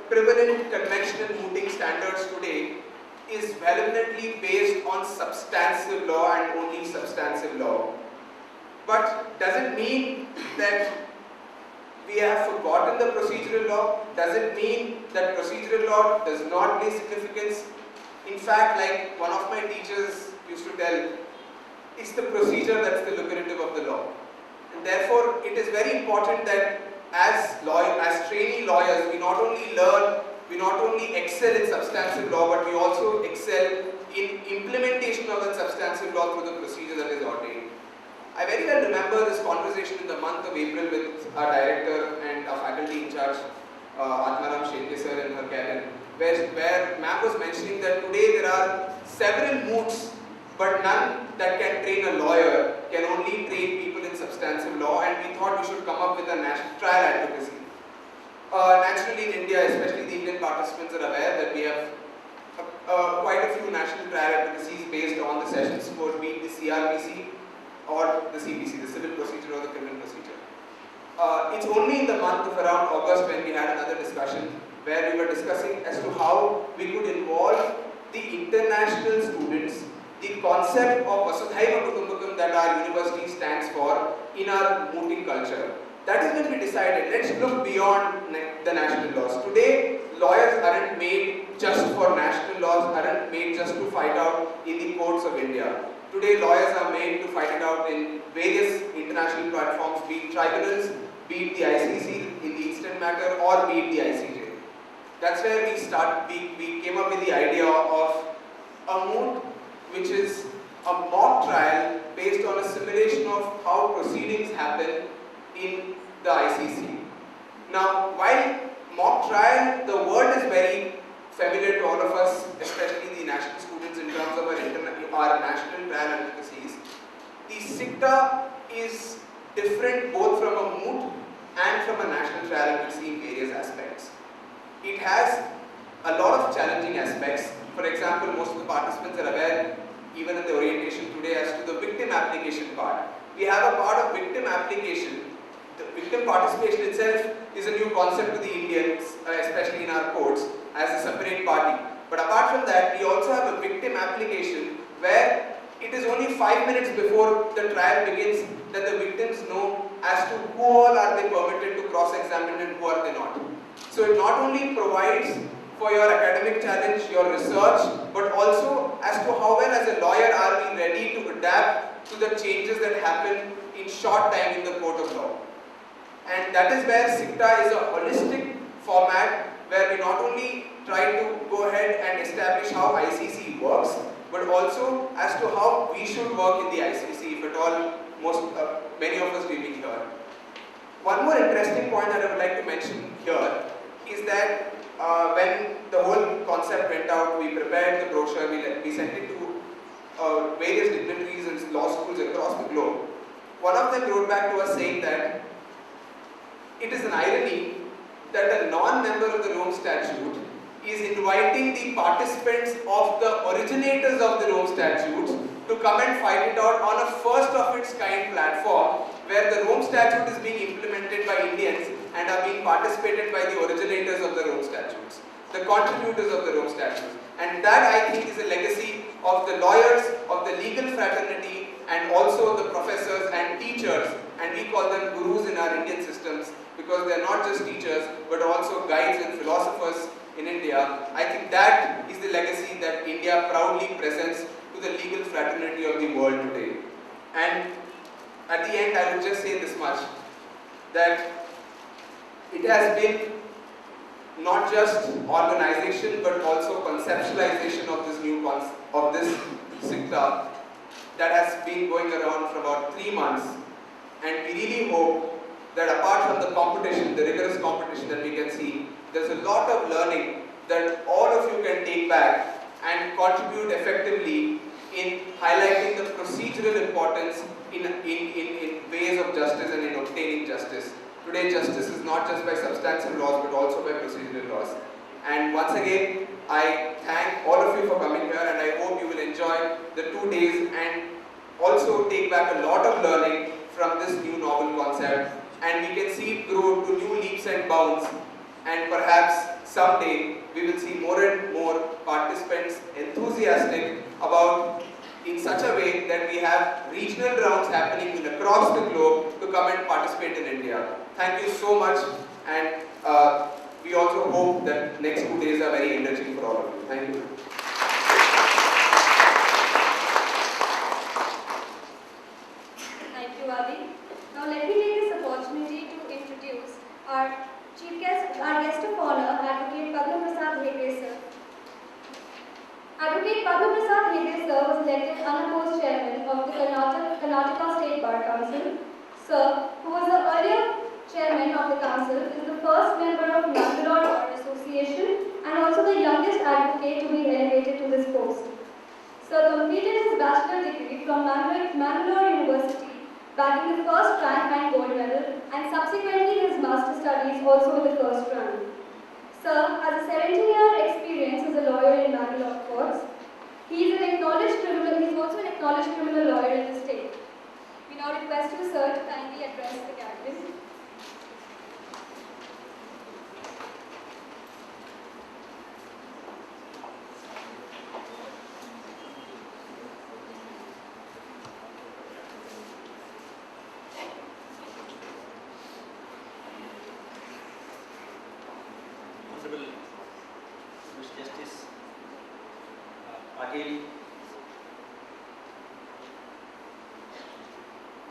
prevalent conventional mooting standards today is vehemently based on substantive law and only substantive law. But does it mean that we have forgotten the procedural law? Does it mean that procedural law does not play significance? In fact, like one of my teachers used to tell, it's the procedure that's the lucrative of the law. And therefore, it is very important that as trainee lawyers, we not only learn, we not only excel in substantive law, but we also excel in implementation of that substantive law through the procedure that is ordained. I very well remember this conversation in the month of April with our director and our faculty in charge, Atmaram Shetye sir in her cabin, where ma'am was mentioning that today there are several moots, but none that can train a lawyer, can only train people in substantive law, and we thought we should come up with a national trial advocacy. Naturally in India, especially the Indian participants are aware that we have quite a few national trial advocacies based on the sessions code, be it the CRPC or the CPC, the Civil Procedure or the Criminal Procedure. It's only in the month of around August when we had another discussion where we were discussing as to how we could involve the international students, the concept of Vasudhaiva Kutumbakam that our university stands for in our mooting culture. That is when we decided, let's look beyond the national laws. Today, lawyers aren't made just for national laws, aren't made just to fight out in the courts of India. Today, lawyers are made to fight it out in various international platforms, be it tribunals, be it the ICC in the instant matter, or be it the ICJ. That's where we came up with the idea of a moot, which is a mock trial based on a simulation of how proceedings happen in the ICC. Now, while mock trial, the word is very familiar to all of us, especially the national students in terms of our national trial advocacies. The SICTA is different both from a moot and from a national trial advocacy in various aspects. It has a lot of challenging aspects. For example, most of the participants are aware, even in the orientation today, as to the victim application part. We have a part of victim application. The victim participation itself is a new concept to the Indians, especially in our courts, as a separate party. But apart from that, we also have a victim application where it is only 5 minutes before the trial begins that the victims know as to who all are they permitted to cross-examine and who are they not. So it not only provides for your academic challenge, your research, but also as to how well as a lawyer are we ready to adapt to the changes that happen in short time in the court of law. And that is where SICTA is a holistic format where we not only try to go ahead and establish how ICC works, but also as to how we should work in the ICC, if at all many of us will be here. One more interesting point that I would like to mention here is that when the whole concept went out, we prepared the brochure, we sent it to various dignitaries and law schools across the globe. One of them wrote back to us saying that it is an irony that a non-member of the Rome Statute is inviting the participants of the originators of the Rome Statutes to come and fight it out on a first of its kind platform where the Rome Statute is being implemented by Indians and are being participated by the originators of the Rome Statutes, the contributors of the Rome Statutes. And that, I think, is a legacy of the lawyers, of the legal fraternity, and also the professors and teachers, and we call them gurus in our Indian systems because they are not just teachers but also guides and philosophers in India. I think that is the legacy that India proudly presents to the legal fraternity of the world today. And at the end, I would just say this much, that it has been not just organization but also conceptualization of this new SICTA that has been going around for about 3 months, and we really hope that apart from the competition, the rigorous competition that we can see, there's a lot of learning that all of you can take back and contribute effectively in highlighting the procedural importance in ways of justice and in obtaining justice. Today, justice is not just by substantive laws but also by procedural laws. And once again, I thank all of you for coming here, and I hope you will enjoy the 2 days and also take back a lot of learning from this new novel concept, and we can see it grow to new leaps and bounds and perhaps someday we will see more and more participants enthusiastic about in such a way that we have regional rounds happening across the globe to come and participate in India. Thank you so much, and we also hope that next 2 days are very enriching for all of you. Thank you. Thank you, Adi. Now let me take this opportunity to introduce our guest of honor, Advocate Padma Prasad Hegde sir. Advocate Padma Prasad Hegde sir was elected unopposed chairman of the Karnataka State Bar Council. Sir, who was the earlier chairman of the council, is the first member of Bangalore Bar Association and also the youngest advocate to be elevated to this post. Sir completed his bachelor degree from Bangalore University, bagging the first rank and gold medal, and subsequently his master studies also with the first rank. Sir has a 17-year experience as a lawyer in Bangalore courts. He is also an acknowledged criminal lawyer in the state. We now request you, sir, to kindly address the gathering.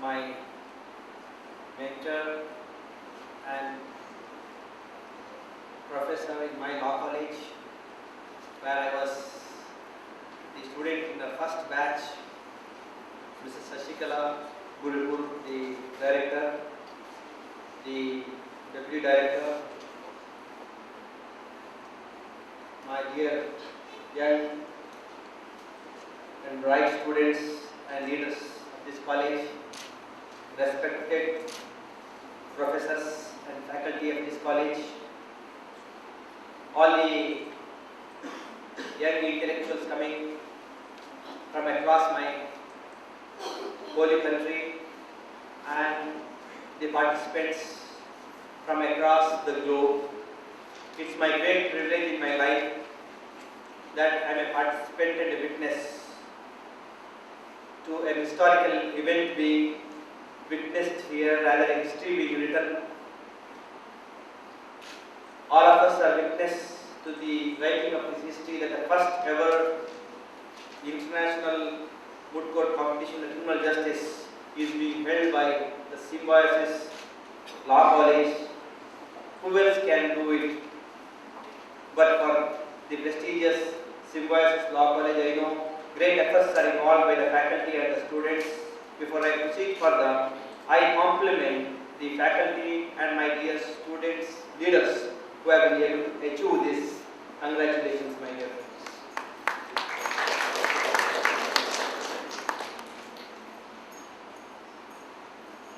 My mentor and professor in my law college, where I was the student in the first batch, Mrs. Sashikala Guripur, the director, the deputy director, my dear young and bright students and leaders of this college, respected professors and faculty of this college, all the young intellectuals coming from across my holy country, and the participants from across the globe. It's my great privilege in my life that I am a participant and a witness to an historical event being witnessed here, rather a history being written. All of us are witness to the writing of this history, that the first ever international moot court competition in criminal justice is being held by the Symbiosis Law College. Who else can do it but for the prestigious Symbiosis Law College? I know great efforts are involved by the faculty and the students. Before I proceed further, I compliment the faculty and my dear students, leaders who have been able to achieve this. Congratulations, my dear friends.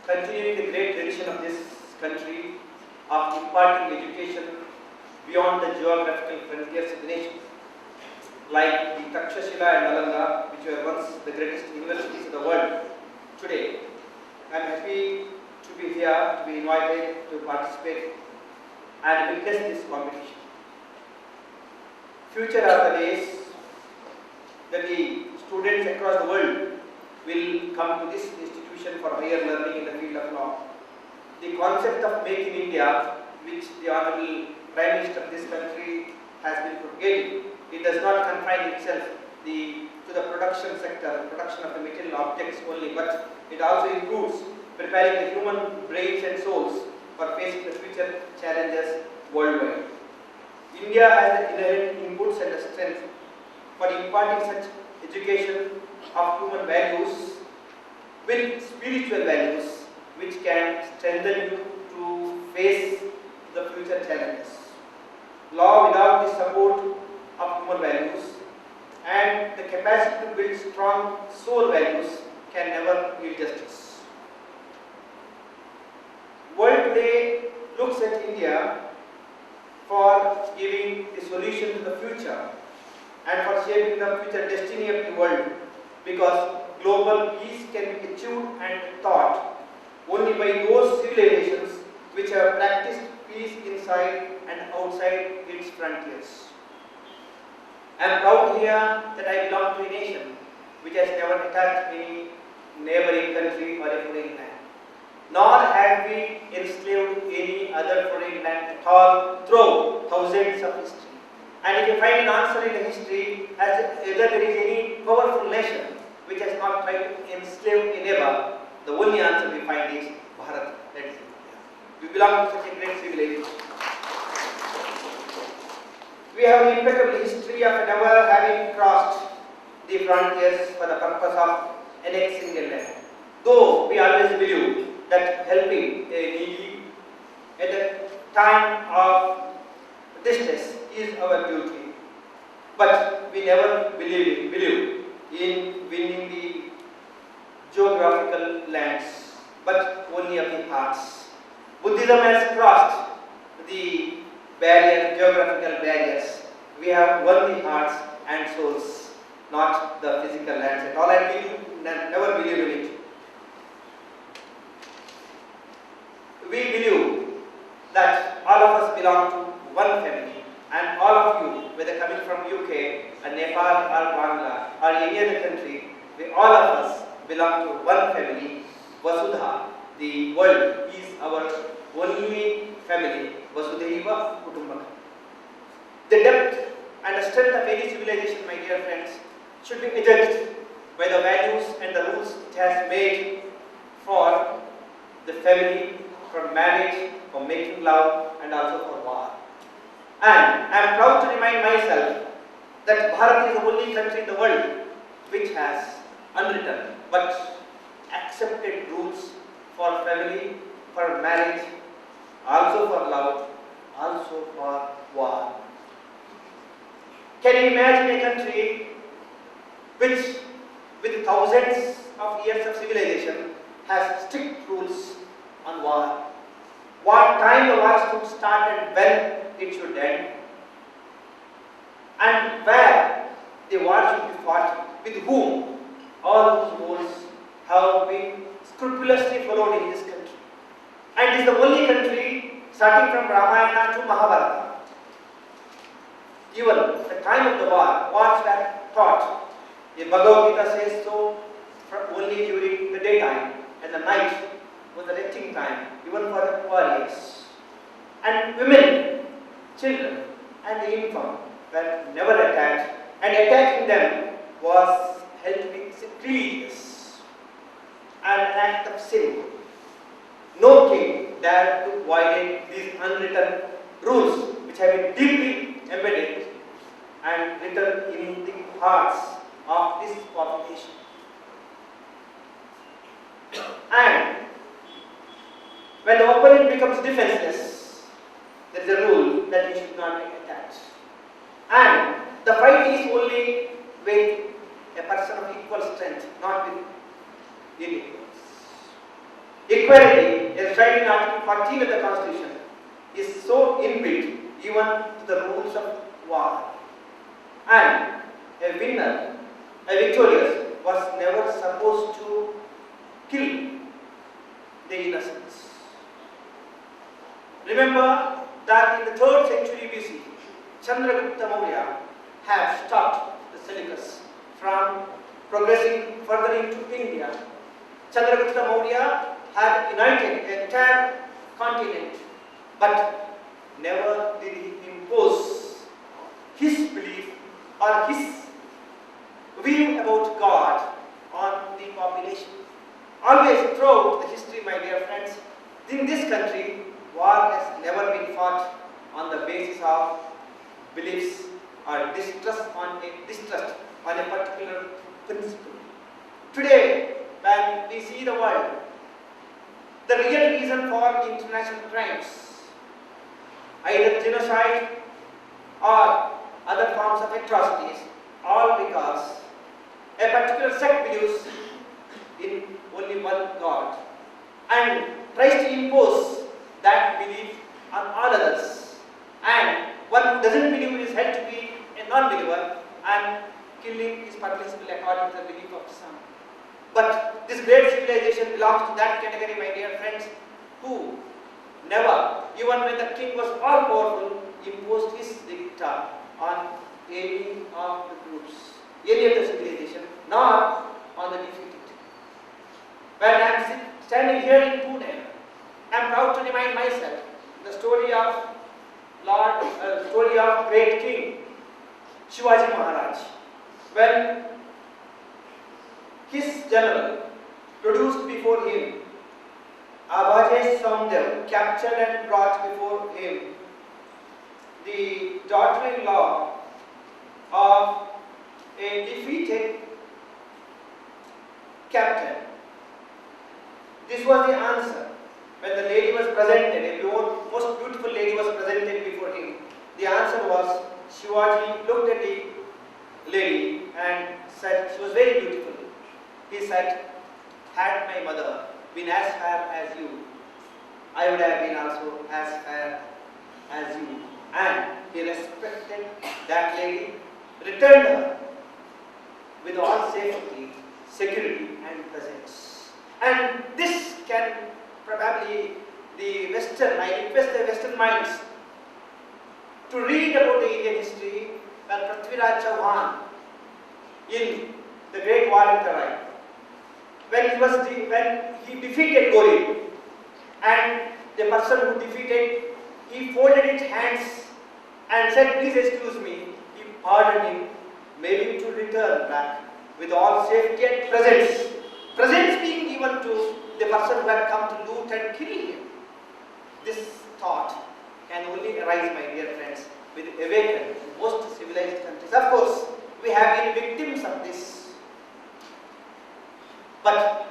Continuing the great tradition of this country of imparting education beyond the geographical frontiers of the nation, like the Takshashila and Nalanda, which were once the greatest universities of the world. Today, I am happy to be here, to be invited to participate and witness this competition. Future are the days that the students across the world will come to this institution for higher learning in the field of law. The concept of Make in India, which the Honorable Prime Minister of this country has been propagating, it does not confine itself to the production sector, production of the material objects only, but it also includes preparing the human brains and souls for facing the future challenges worldwide. India has the inherent inputs and the strength for imparting such education of human values with spiritual values, which can strengthen you to face the future challenges. Law without the support of human values and the capacity to build strong soul values can never yield justice. World today looks at India for giving the solution to the future and for shaping the future destiny of the world, because global peace can be achieved and taught only by those civilizations which have practiced peace inside and and outside its frontiers. I am proud here that I belong to a nation which has never attacked any neighboring country or a foreign land. Nor have we enslaved any other foreign land at all through thousands of history. And if you find an answer in the history as whether there is any powerful nation which has not tried to enslave a neighbor, the only answer we find is Bharat, that is India. We belong to such a great civilization. We have an impeccable history of never having crossed the frontiers for the purpose of annexing a land. Though we always believe that helping a needy at the time of distress is our duty, but we never believe in winning the geographical lands, but only of the hearts. Buddhism has crossed the geographical barriers. We have won the hearts and souls, not the physical lands at all, and we never believe in it. We believe that all of us belong to one family, and all of you, whether coming from UK, or Nepal, or Bangla, or any other country, all of us belong to one family, Vasudha. The world is our only family, Vasudhaiva Kutumbakam. The depth and the strength of any civilization, my dear friends, should be judged by the values and the rules it has made for the family, for marriage, for making love, and also for war. And I am proud to remind myself that Bharat is the only country in the world which has unwritten but accepted rules for family, for marriage, also for love, also for war. Can you imagine a country which, with thousands of years of civilization, has strict rules on war? What time the war should start and when it should end, and where the war should be fought, with whom? All those rules have been scrupulously followed in this country. And it is the only country, starting from Ramayana to Mahabharata, even the time of the war, wars were taught. The Bhagavad Gita says so only during the daytime, and the night was the resting time, even for the warriors. And women, children, and the infant were never attacked, and attacking them was held to be sacrilegious and an act of sin. No king dared to violate these unwritten rules which have been deeply embedded and written in the hearts of this population. And when the opponent becomes defenseless, there is a rule that he should not be attacked. And the fight is only with a person of equal strength, not with unequals. Equality, as tried in Article 14 of the Constitution, is so inbuilt even to the rules of war. And a winner, a victorious, was never supposed to kill the innocents. Remember that in the 3rd century BC, Chandragupta Maurya had stopped the Seleucus from progressing further into India. Chandragupta Maurya had united the entire continent, but never did he impose his belief or his view about God on the population. Always throughout the history, my dear friends, in this country, war has never been fought on the basis of beliefs or distrust on a particular principle. Today, when we see the world, the real reason for international crimes, either genocide or other forms of atrocities, all because a particular sect believes in only one God and tries to impose that belief on all others, and one who doesn't believe is held to be a non-believer, and killing is permissible according to the belief of some. But this great civilization belongs to that category, my dear friends, who never, even when the king was all powerful, imposed his dicta on any of the groups, any of the civilization, nor on the defeated. When I am standing here in Pune, I am proud to remind myself the story of great king Shivaji Maharaj. When his general produced before him Abhajesh Soundel, captured and brought before him the daughter-in-law of a defeated captain. This was the answer. When the lady was presented, a most beautiful lady was presented before him, the answer was, Shivaji looked at the lady and said, she was very beautiful. He said, had my mother been as fair as you, I would have been also as fair as you. And he respected that lady, returned her with all safety, security and presence. And this can probably I request the Western minds to read about the Indian history when Prithviraj Chauhan in the Great War in Tarai, when he defeated Gori, and the person who defeated, he folded his hands and said, please excuse me. He pardoned him, made him to return back with all safety and presence. Presence being given to the person who had come to loot and kill him. This thought can only arise, my dear friends, with awaken in most civilized countries. Of course, we have been victims of this. But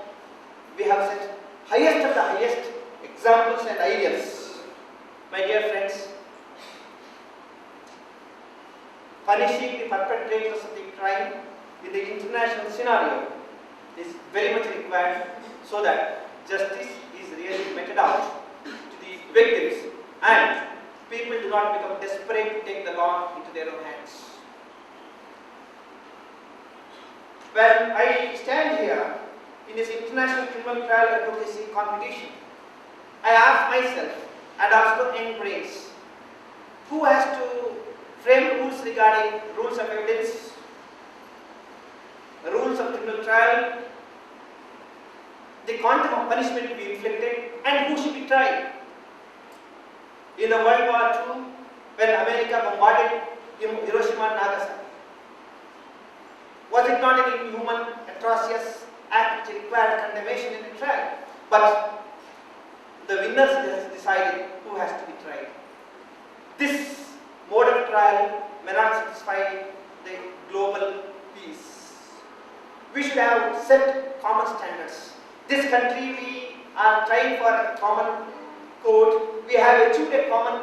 we have set highest of the highest examples and ideals. My dear friends, punishing the perpetrators of the crime in the international scenario is very much required so that justice is really meted out to the victims and people do not become desperate to take the law into their own hands. When I stand here in this international criminal trial advocacy competition, I ask myself and also embrace who has to frame rules regarding rules of evidence, rules of criminal trial, the quantum of punishment to be inflicted, and who should be tried. In the World War II, when America bombarded Hiroshima and Nagasaki, was it not an inhuman, atrocious act which required condemnation in the trial? But the winners decided who has to be tried. This mode of trial may not satisfy the global peace. We should have set common standards. This country, we are trying for a common code. We have achieved a common